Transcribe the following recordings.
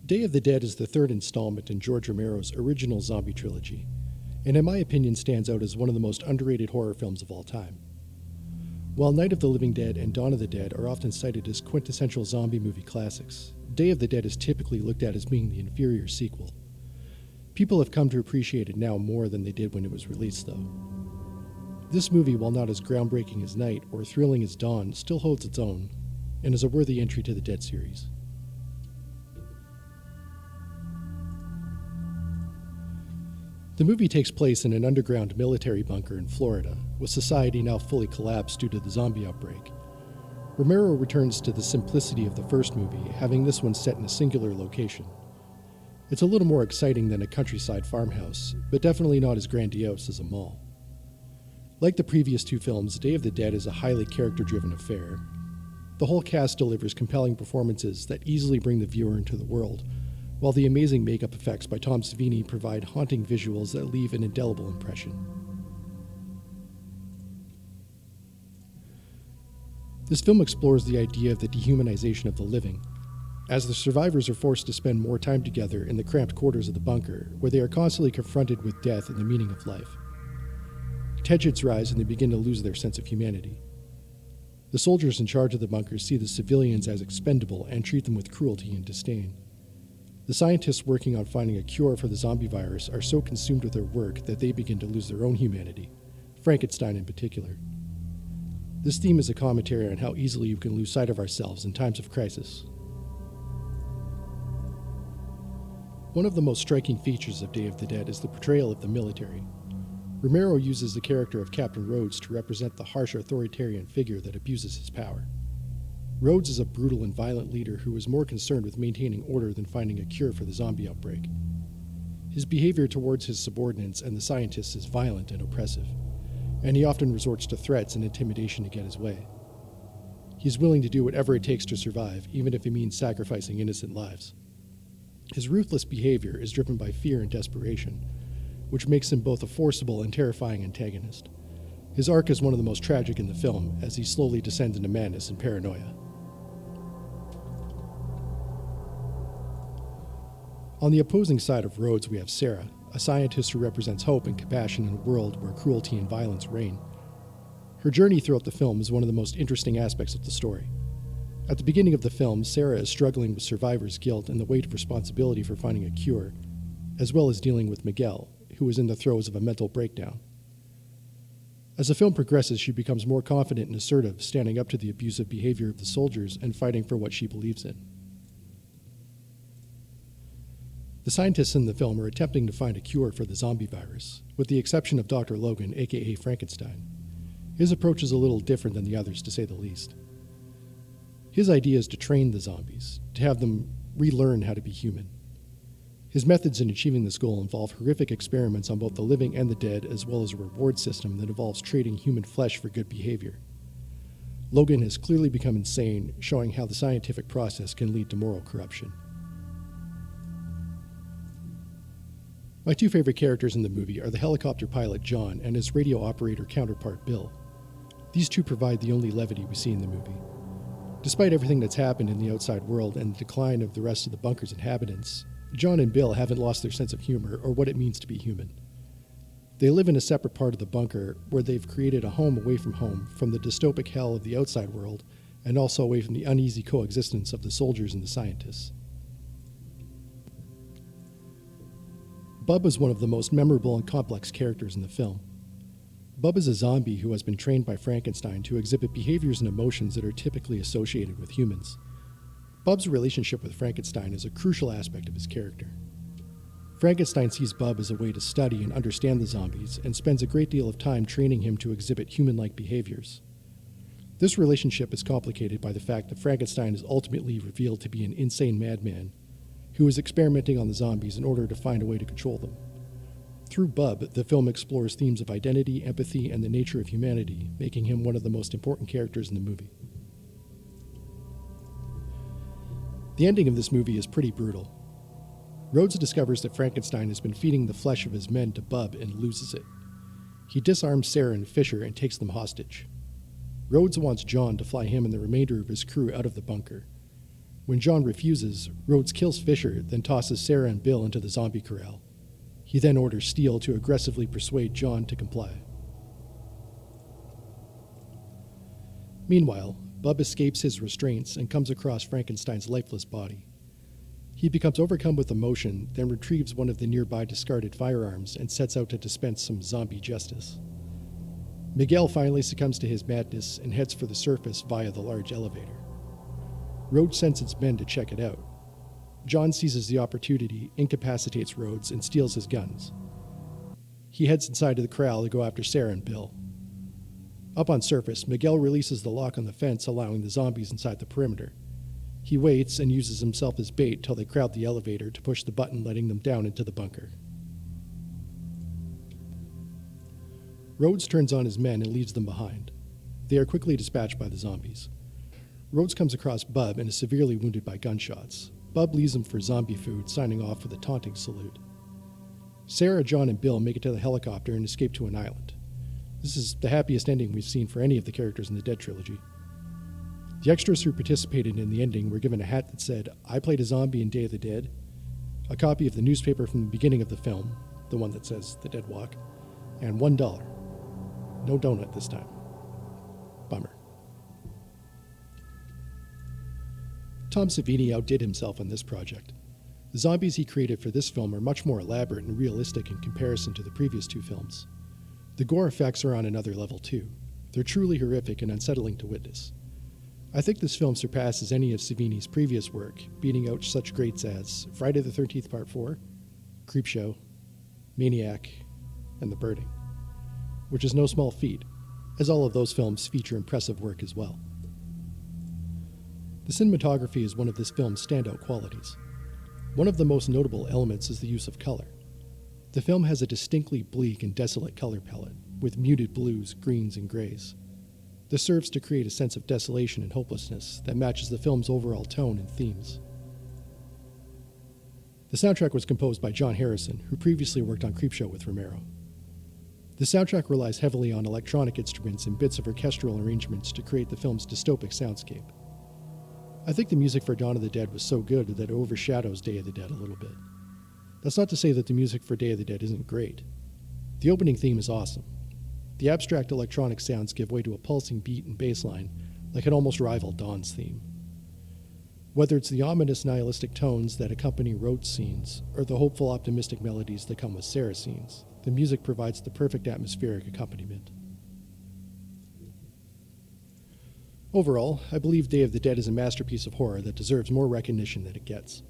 Day of the Dead is the third installment in George Romero's original zombie trilogy, and in my opinion stands out as one of the most underrated horror films of all time. While Night of the Living Dead and Dawn of the Dead are often cited as quintessential zombie movie classics, Day of the Dead is typically looked at as being the inferior sequel. People have come to appreciate it now more than they did when it was released, though. This movie, while not as groundbreaking as Night or thrilling as Dawn, still holds its own, and is a worthy entry to the Dead series. The movie takes place in an underground military bunker in Florida, with society now fully collapsed due to the zombie outbreak. Romero returns to the simplicity of the first movie, having this one set in a singular location. It's a little more exciting than a countryside farmhouse, but definitely not as grandiose as a mall. Like the previous two films, Day of the Dead is a highly character-driven affair. The whole cast delivers compelling performances that easily bring the viewer into the world, while the amazing makeup effects by Tom Savini provide haunting visuals that leave an indelible impression. This film explores the idea of the dehumanization of the living, as the survivors are forced to spend more time together in the cramped quarters of the bunker, where they are constantly confronted with death and the meaning of life. Tensions rise and they begin to lose their sense of humanity. The soldiers in charge of the bunker see the civilians as expendable and treat them with cruelty and disdain. The scientists working on finding a cure for the zombie virus are so consumed with their work that they begin to lose their own humanity, Frankenstein in particular. This theme is a commentary on how easily you can lose sight of ourselves in times of crisis. One of the most striking features of Day of the Dead is the portrayal of the military. Romero uses the character of Captain Rhodes to represent the harsh authoritarian figure that abuses his power. Rhodes is a brutal and violent leader who is more concerned with maintaining order than finding a cure for the zombie outbreak. His behavior towards his subordinates and the scientists is violent and oppressive, and he often resorts to threats and intimidation to get his way. He is willing to do whatever it takes to survive, even if it means sacrificing innocent lives. His ruthless behavior is driven by fear and desperation, which makes him both a forcible and terrifying antagonist. His arc is one of the most tragic in the film, as he slowly descends into madness and paranoia. On the opposing side of Rhodes, we have Sarah, a scientist who represents hope and compassion in a world where cruelty and violence reign. Her journey throughout the film is one of the most interesting aspects of the story. At the beginning of the film, Sarah is struggling with survivor's guilt and the weight of responsibility for finding a cure, as well as dealing with Miguel, who is in the throes of a mental breakdown. As the film progresses, she becomes more confident and assertive, standing up to the abusive behavior of the soldiers and fighting for what she believes in. The scientists in the film are attempting to find a cure for the zombie virus, with the exception of Dr. Logan, aka Frankenstein. His approach is a little different than the others, to say the least. His idea is to train the zombies, to have them relearn how to be human. His methods in achieving this goal involve horrific experiments on both the living and the dead, as well as a reward system that involves trading human flesh for good behavior. Logan has clearly become insane, showing how the scientific process can lead to moral corruption. My two favorite characters in the movie are the helicopter pilot John and his radio operator counterpart Bill. These two provide the only levity we see in the movie. Despite everything that's happened in the outside world and the decline of the rest of the bunker's inhabitants, John and Bill haven't lost their sense of humor or what it means to be human. They live in a separate part of the bunker where they've created a home away from the dystopic hell of the outside world, and also away from the uneasy coexistence of the soldiers and the scientists. Bub is one of the most memorable and complex characters in the film. Bub is a zombie who has been trained by Frankenstein to exhibit behaviors and emotions that are typically associated with humans. Bub's relationship with Frankenstein is a crucial aspect of his character. Frankenstein sees Bub as a way to study and understand the zombies and spends a great deal of time training him to exhibit human-like behaviors. This relationship is complicated by the fact that Frankenstein is ultimately revealed to be an insane madman who is experimenting on the zombies in order to find a way to control them. Through Bub, the film explores themes of identity, empathy, and the nature of humanity, making him one of the most important characters in the movie. The ending of this movie is pretty brutal. Rhodes discovers that Frankenstein has been feeding the flesh of his men to Bub and loses it. He disarms Sarah and Fisher and takes them hostage. Rhodes wants John to fly him and the remainder of his crew out of the bunker. When John refuses, Rhodes kills Fisher, then tosses Sarah and Bill into the zombie corral. He then orders Steele to aggressively persuade John to comply. Meanwhile, Bub escapes his restraints and comes across Frankenstein's lifeless body. He becomes overcome with emotion, then retrieves one of the nearby discarded firearms and sets out to dispense some zombie justice. Miguel finally succumbs to his madness and heads for the surface via the large elevator. Rhodes sends its men to check it out. John seizes the opportunity, incapacitates Rhodes, and steals his guns. He heads inside to the corral to go after Sarah and Bill. Up on surface, Miguel releases the lock on the fence, allowing the zombies inside the perimeter. He waits and uses himself as bait till they crowd the elevator to push the button, letting them down into the bunker. Rhodes turns on his men and leaves them behind. They are quickly dispatched by the zombies. Rhodes comes across Bub and is severely wounded by gunshots. Bub leaves him for zombie food, signing off with a taunting salute. Sarah, John, and Bill make it to the helicopter and escape to an island. This is the happiest ending we've seen for any of the characters in the Dead trilogy. The extras who participated in the ending were given a hat that said, "I played a zombie in Day of the Dead," a copy of the newspaper from the beginning of the film, the one that says The Dead Walk, and $1. No donut this time. Bummer. Tom Savini outdid himself on this project. The zombies he created for this film are much more elaborate and realistic in comparison to the previous two films. The gore effects are on another level too. They're truly horrific and unsettling to witness. I think this film surpasses any of Savini's previous work, beating out such greats as Friday the 13th Part 4, Creepshow, Maniac, and The Burning, which is no small feat, as all of those films feature impressive work as well. The cinematography is one of this film's standout qualities. One of the most notable elements is the use of color. The film has a distinctly bleak and desolate color palette, with muted blues, greens, and grays. This serves to create a sense of desolation and hopelessness that matches the film's overall tone and themes. The soundtrack was composed by John Harrison, who previously worked on Creepshow with Romero. The soundtrack relies heavily on electronic instruments and bits of orchestral arrangements to create the film's dystopic soundscape. I think the music for Dawn of the Dead was so good that it overshadows Day of the Dead a little bit. That's not to say that the music for Day of the Dead isn't great. The opening theme is awesome. The abstract electronic sounds give way to a pulsing beat and bass line that can almost rival Dawn's theme. Whether it's the ominous nihilistic tones that accompany Rhodes' scenes, or the hopeful optimistic melodies that come with Sarah's scenes, the music provides the perfect atmospheric accompaniment. Overall, I believe Day of the Dead is a masterpiece of horror that deserves more recognition than it gets.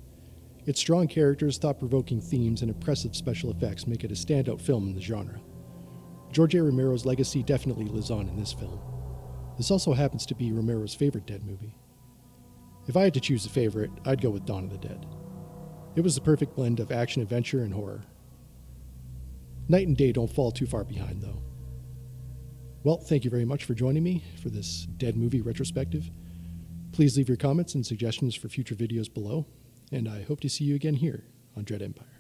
Its strong characters, thought-provoking themes, and impressive special effects make it a standout film in the genre. George A. Romero's legacy definitely lives on in this film. This also happens to be Romero's favorite Dead movie. If I had to choose a favorite, I'd go with Dawn of the Dead. It was the perfect blend of action, adventure, and horror. Night and day don't fall too far behind, though. Well, thank you very much for joining me for this Dead movie retrospective. Please leave your comments and suggestions for future videos below, and I hope to see you again here on Dread Empire.